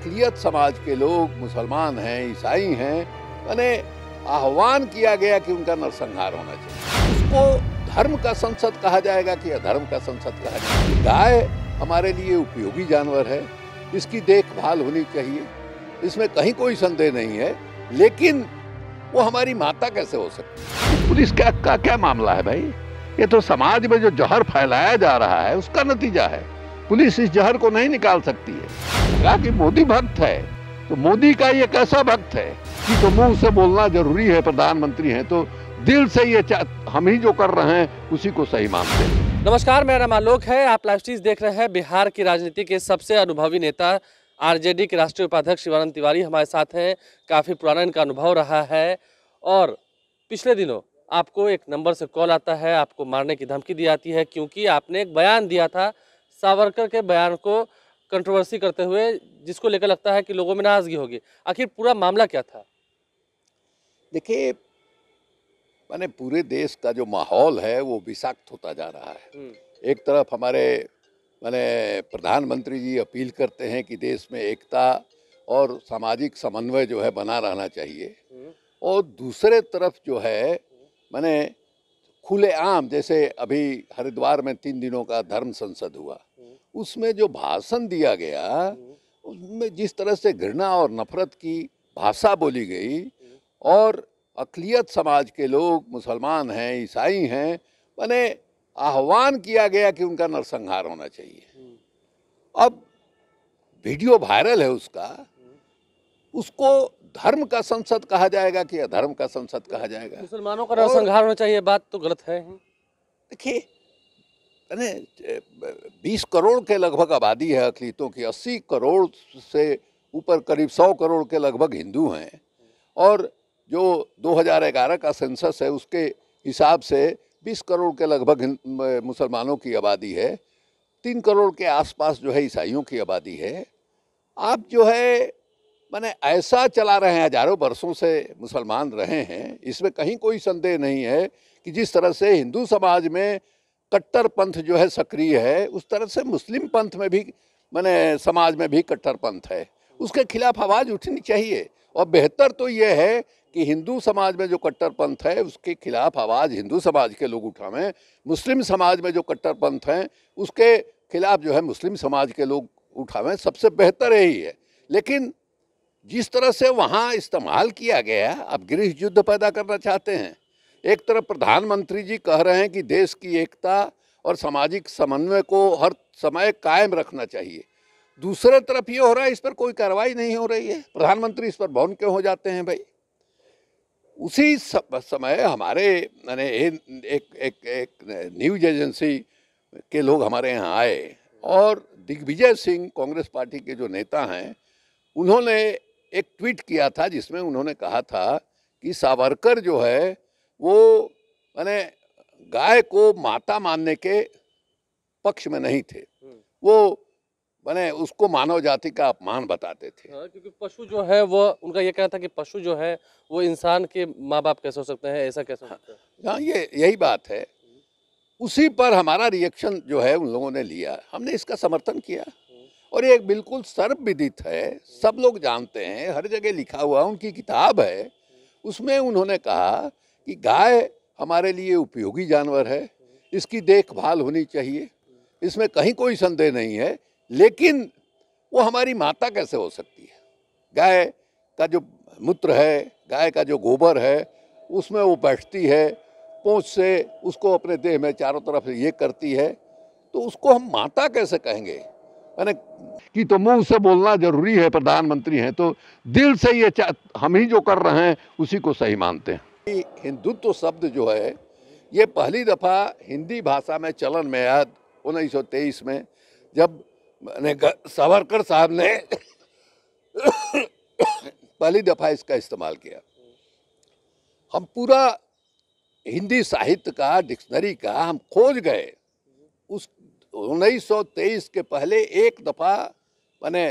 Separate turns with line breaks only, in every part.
अक़लियत समाज के लोग मुसलमान हैं, ईसाई हैं, मैंने आह्वान किया गया कि उनका नरसंहार होना चाहिए। उसको धर्म का संसद कहा जाएगा कि अधर्म का संसद कहा जाएगा। गाय हमारे लिए उपयोगी जानवर है, इसकी देखभाल होनी चाहिए, इसमें कहीं कोई संदेह नहीं है, लेकिन वो हमारी माता कैसे हो सकती है? पुलिस का क्या मामला है भाई? ये तो समाज में जो जहर फैलाया जा रहा है उसका नतीजा है। पुलिस इस जहर को नहीं निकाल सकती है। कहा कि मोदी भक्त है, तो मोदी का ये कैसा भक्त है कि तो मुंह से बोलना जरूरी है, प्रधानमंत्री हैं तो दिल से ये हम ही जो कर रहे हैं उसी को सही मानते हैं।
नमस्कार, मेरा नाम आलोक है। आप लाइव स्ट्रीम देख रहे हैं। बिहार की राजनीति के सबसे अनुभवी नेता आरजेडी के राष्ट्रीय उपाध्यक्ष शिवानंद तिवारी हमारे साथ हैं। काफ़ी पुराना इनका अनुभव रहा है और पिछले दिनों आपको एक नंबर से कॉल आता है, आपको मारने की धमकी दी जाती है क्योंकि आपने एक बयान दिया था सावरकर के बयान को कंट्रोवर्सी करते हुए, जिसको लेकर लगता है कि लोगों में नाराजगी होगी। आखिर पूरा मामला क्या था?
देखिए, माने पूरे देश का जो माहौल है वो विषाक्त होता जा रहा है। एक तरफ हमारे माने प्रधानमंत्री जी अपील करते हैं कि देश में एकता और सामाजिक समन्वय जो है बना रहना चाहिए, और दूसरे तरफ जो है माने खुलेआम, जैसे अभी हरिद्वार में 3 दिनों का धर्म संसद हुआ, उसमें जो भाषण दिया गया उसमें जिस तरह से घृणा और नफरत की भाषा बोली गई, और अक़लियत समाज के लोग मुसलमान हैं, ईसाई हैं, माने आह्वान किया गया कि उनका नरसंहार होना चाहिए। अब वीडियो वायरल है उसको धर्म का संसद कहा जाएगा कि अधर्म का संसद कहा जाएगा?
मुसलमानों का नरसंहार होना चाहिए, बात तो गलत है।
देखिए, 20 करोड़ के लगभग आबादी है अक़लियतों की, 80 करोड़ से ऊपर करीब 100 करोड़ के लगभग हिंदू हैं, और जो 2011 का सेंसस है उसके हिसाब से 20 करोड़ के लगभग मुसलमानों की आबादी है, 3 करोड़ के आसपास जो है ईसाइयों की आबादी है। आप जो है माने ऐसा चला रहे हैं, हजारों वर्षों से मुसलमान रहे हैं, इसमें कहीं कोई संदेह नहीं है कि जिस तरह से हिंदू समाज में कट्टर पंथ जो है सक्रिय है, उस तरह से मुस्लिम पंथ में भी माने समाज में भी कट्टर पंथ है। उसके खिलाफ आवाज़ उठनी चाहिए, और बेहतर तो ये है कि हिंदू समाज में जो कट्टर पंथ है उसके खिलाफ आवाज़ हिंदू समाज के लोग उठावें, मुस्लिम समाज में जो कट्टर पंथ हैं उसके खिलाफ जो है मुस्लिम समाज के लोग उठावें, सबसे बेहतर यही है। लेकिन जिस तरह से वहाँ इस्तेमाल किया गया, आप गृह युद्ध पैदा करना चाहते हैं। एक तरफ प्रधानमंत्री जी कह रहे हैं कि देश की एकता और सामाजिक समन्वय को हर समय कायम रखना चाहिए, दूसरे तरफ ये हो रहा है इस पर कोई कार्रवाई नहीं हो रही है। प्रधानमंत्री इस पर मौन क्यों हो जाते हैं भाई? उसी समय हमारे मैंने एक न्यूज एजेंसी के लोग हमारे यहाँ आए, और दिग्विजय सिंह कांग्रेस पार्टी के जो नेता हैं, उन्होंने एक ट्वीट किया था जिसमें उन्होंने कहा था कि सावरकर जो है वो मैंने गाय को माता मानने के पक्ष में नहीं थे, वो मैंने उसको मानव जाति का अपमान बताते थे।
हाँ, क्योंकि पशु जो है वो, उनका ये कहना था कि पशु जो है वो इंसान के माँ बाप कैसे हो सकते हैं, ऐसा कैसे हो सकता है?
हाँ, यही बात है। उसी पर हमारा रिएक्शन जो है उन लोगों ने लिया, हमने इसका समर्थन किया, और ये बिल्कुल सर्वविदित है, सब लोग जानते हैं, हर जगह लिखा हुआ, उनकी किताब है, उसमें उन्होंने कहा कि गाय हमारे लिए उपयोगी जानवर है, इसकी देखभाल होनी चाहिए, इसमें कहीं कोई संदेह नहीं है, लेकिन वो हमारी माता कैसे हो सकती है? गाय का जो मूत्र है, गाय का जो गोबर है, उसमें वो बैठती है, पूंछ से उसको अपने देह में चारों तरफ ये करती है, तो उसको हम माता कैसे कहेंगे? मैंने कि तो मुंह से बोलना जरूरी है, प्रधानमंत्री हैं तो दिल से ये हम ही जो कर रहे हैं उसी को सही मानते हैं। हिंदुत्व शब्द जो है ये पहली दफ़ा हिंदी भाषा में चलन में आया 1923 में, जब सावरकर साहब ने पहली दफ़ा इसका इस्तेमाल किया। हम पूरा हिंदी साहित्य का, डिक्शनरी का हम खोज गए, उस 1923 के पहले एक दफ़ा मैंने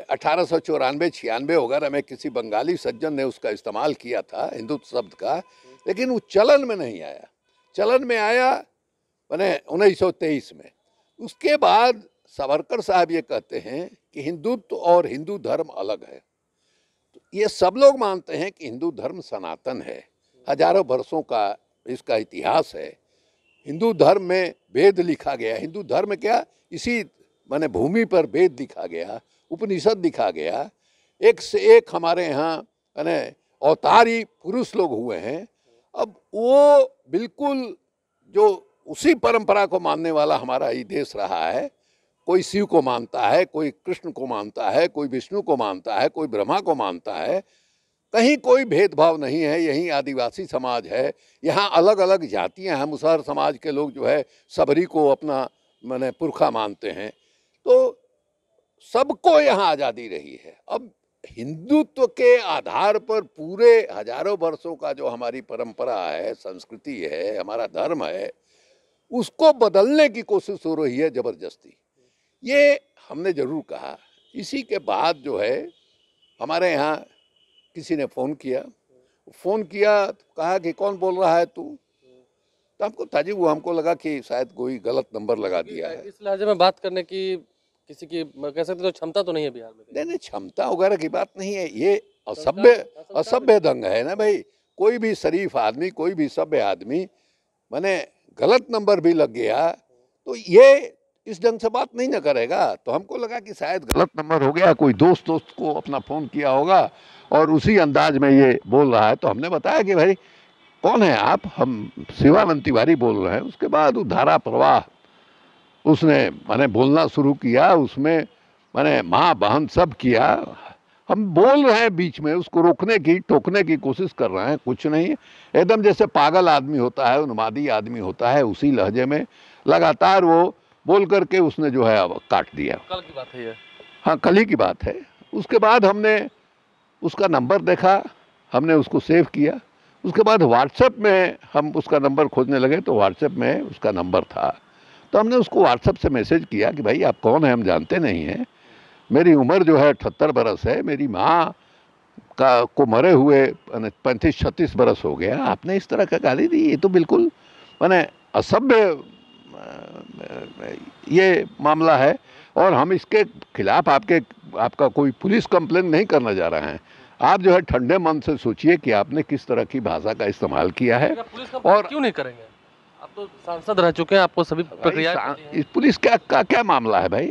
1894-96 वगैरह में किसी बंगाली सज्जन ने उसका इस्तेमाल किया था हिंदुत्व शब्द का, लेकिन वो चलन में नहीं आया। चलन में आया मैंने 1923 में। उसके बाद सावरकर साहब ये कहते हैं कि हिंदुत्व और हिंदू धर्म अलग है। तो ये सब लोग मानते हैं कि हिंदू धर्म सनातन है, हजारों वर्षों का इसका इतिहास है। हिंदू धर्म में वेद लिखा गया, हिंदू धर्म क्या, इसी माने भूमि पर वेद लिखा गया, उपनिषद लिखा गया, एक से एक हमारे यहाँ माने अवतारी पुरुष लोग हुए हैं। अब वो बिल्कुल जो उसी परंपरा को मानने वाला हमारा ये देश रहा है। कोई शिव को मानता है, कोई कृष्ण को मानता है, कोई विष्णु को मानता है, कोई ब्रह्मा को मानता है। कहीं कोई भेदभाव नहीं है। यहीं आदिवासी समाज है, यहाँ अलग अलग जातियां हैं। मुसहर समाज के लोग जो है सबरी को अपना माने पुरखा मानते हैं। तो सबको यहाँ आज़ादी रही है। अब हिंदुत्व के आधार पर पूरे हजारों वर्षों का जो हमारी परंपरा है, संस्कृति है, हमारा धर्म है, उसको बदलने की कोशिश हो रही है ज़बरदस्ती। ये हमने ज़रूर कहा। इसी के बाद जो है हमारे यहाँ किसी ने फ़ोन किया, कहा कि कौन बोल रहा है तू। तो हमको ताजुब हुआ, हमको लगा कि शायद कोई गलत नंबर लगा दिया है।
इस लहजे में बात करने की किसी की कह सकते तो क्षमता तो नहीं है बिहार में।
नहीं, क्षमता वगैरह की बात नहीं है। ये असभ्य दंग है ना भाई। कोई भी शरीफ आदमी, कोई भी सभ्य आदमी माने गलत नंबर भी लग गया तो ये इस ढंग से बात नहीं न करेगा। तो हमको लगा कि शायद गलत नंबर हो गया, कोई दोस्त को अपना फ़ोन किया होगा और उसी अंदाज में ये बोल रहा है। तो हमने बताया कि भाई कौन है आप, हम शिवानंद तिवारी बोल रहे हैं। उसके बाद वो धारा प्रवाह उसने मैंने बोलना शुरू किया, उसमें मैंने माँ बहन सब किया। हम बोल रहे हैं बीच में, उसको रोकने की टोकने की कोशिश कर रहे हैं, कुछ नहीं। एकदम जैसे पागल आदमी होता है, उन्मादी आदमी होता है, उसी लहजे में लगातार वो बोल करके उसने जो है अब काट दिया।
कल की बात है ये?
हाँ, कल ही की बात है। उसके बाद हमने उसका नंबर देखा, हमने उसको सेव किया। उसके बाद व्हाट्सएप में हम उसका नंबर खोजने लगे तो व्हाट्सएप में उसका नंबर था। तो हमने उसको व्हाट्सएप से मैसेज किया कि भाई आप कौन हैं, हम जानते नहीं हैं। मेरी उम्र जो है 78 बरस है, मेरी माँ को मरे हुए 35-36 बरस हो गया, आपने इस तरह का गाली दी, ये तो बिल्कुल माने असभ्य ये मामला है। और हम इसके खिलाफ आपका कोई पुलिस कंप्लेन नहीं करना जा रहे हैं। आप जो है ठंडे मन से सोचिए कि आपने किस तरह की भाषा का इस्तेमाल किया है।
और क्यों नहीं करेंगे? आप तो सांसद रह चुके हैं, आपको सभी प्रक्रिया।
इस पुलिस का क्या मामला है भाई?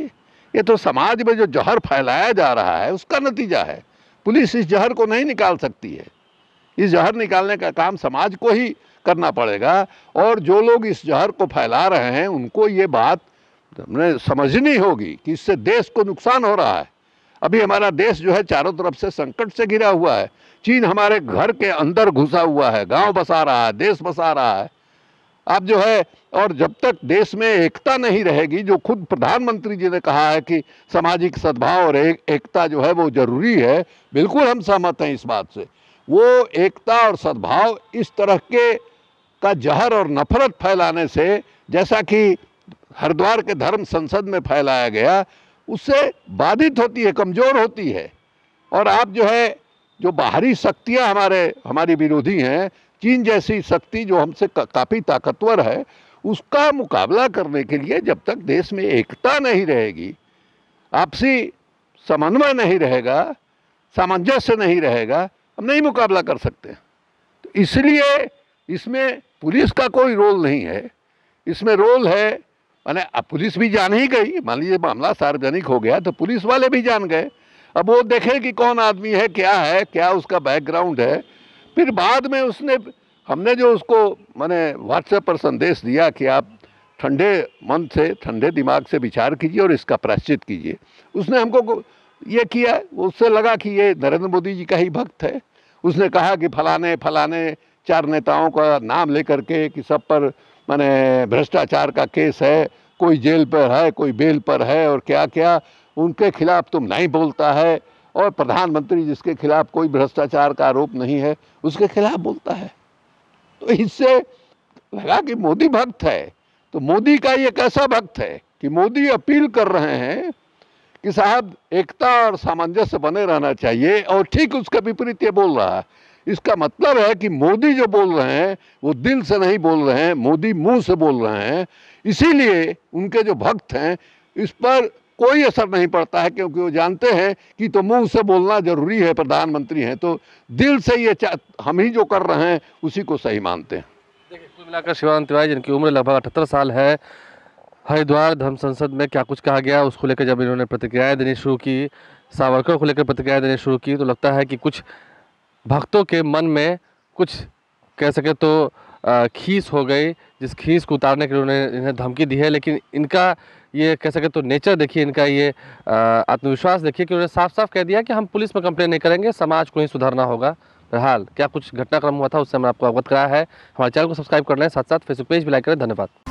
ये तो समाज में जो जहर फैलाया जा रहा है उसका नतीजा है। पुलिस इस जहर को नहीं निकाल सकती है। इस जहर निकालने का काम समाज को ही करना पड़ेगा। और जो लोग इस जहर को फैला रहे हैं उनको ये बात समझनी होगी कि इससे देश को नुकसान हो रहा है। अभी हमारा देश जो है चारों तरफ से संकट से घिरा हुआ है। चीन हमारे घर के अंदर घुसा हुआ है, गांव बसा रहा है, देश बसा रहा है। आप जो है, और जब तक देश में एकता नहीं रहेगी, जो खुद प्रधानमंत्री जी ने कहा है कि सामाजिक सद्भाव और एकता जो है वो जरूरी है, बिल्कुल हम सहमत हैं इस बात से। वो एकता और सद्भाव इस तरह के का जहर और नफरत फैलाने से, जैसा कि हरिद्वार के धर्म संसद में फैलाया गया, उससे बाधित होती है, कमज़ोर होती है। और आप जो है, जो बाहरी शक्तियाँ हमारी विरोधी हैं, चीन जैसी शक्ति जो हमसे काफ़ी ताकतवर है, उसका मुकाबला करने के लिए जब तक देश में एकता नहीं रहेगी, आपसी समन्वय नहीं रहेगा, सामंजस्य नहीं रहेगा, हम नहीं मुकाबला कर सकते। तो इसलिए इसमें पुलिस का कोई रोल नहीं है। इसमें रोल है, माने अब पुलिस भी जान ही गई। मान लीजिए मामला सार्वजनिक हो गया तो पुलिस वाले भी जान गए। अब वो देखें कि कौन आदमी है, क्या उसका बैकग्राउंड है। फिर बाद में हमने जो उसको माने व्हाट्सएप पर संदेश दिया कि आप ठंडे मन से, ठंडे दिमाग से विचार कीजिए और इसका प्रायश्चित कीजिए, उसने हमको ये किया। उससे लगा कि ये नरेंद्र मोदी जी का ही भक्त है। उसने कहा कि फलाने 4 नेताओं का नाम लेकर के कि सब पर माने भ्रष्टाचार का केस है, कोई जेल पर है, कोई बेल पर है, और क्या क्या उनके खिलाफ तुम नहीं बोलता है। और प्रधानमंत्री जिसके खिलाफ कोई भ्रष्टाचार का आरोप नहीं है उसके खिलाफ बोलता है। तो इससे लगा कि मोदी भक्त है। तो मोदी का ये कैसा भक्त है कि मोदी अपील कर रहे हैं कि साहब एकता और सामंजस्य बने रहना चाहिए, और ठीक उसके विपरीत ये बोल रहा है। इसका मतलब है कि मोदी जो बोल रहे हैं वो दिल से नहीं बोल रहे हैं, मोदी मुंह से बोल रहे हैं। इसीलिए उनके जो भक्त हैं इस पर कोई असर नहीं पड़ता है, क्योंकि वो जानते हैं कि तो मुंह से बोलना जरूरी है, प्रधानमंत्री हैं तो दिल से ये हम ही जो कर रहे हैं उसी को सही मानते हैं।
देखिए, कुल मिलाकर शिवानंद तिवारी जिनकी उम्र लगभग 78 साल है, हरिद्वार धर्म संसद में क्या कुछ कहा गया उसको लेकर जब इन्होंने प्रतिक्रियाएं देनी शुरू की, सावरकर को लेकर प्रतिक्रियाएं देनी शुरू की, तो लगता है कि कुछ भक्तों के मन में कुछ कह सके तो खीस हो गई, जिस खीस को उतारने के लिए उन्होंने इन्हें धमकी दी है। लेकिन इनका ये कह सके तो नेचर देखिए, इनका ये आत्मविश्वास देखिए कि उन्होंने साफ साफ कह दिया कि हम पुलिस में कंप्लेन नहीं करेंगे, समाज को ही सुधारना होगा। फिलहाल क्या कुछ घटनाक्रम हुआ था उससे हमने आपको अवगत कराया है। हमारे चैनल को सब्सक्राइब कर लें, साथ साथ फेसबुक पेज भी लाइक करें। धन्यवाद।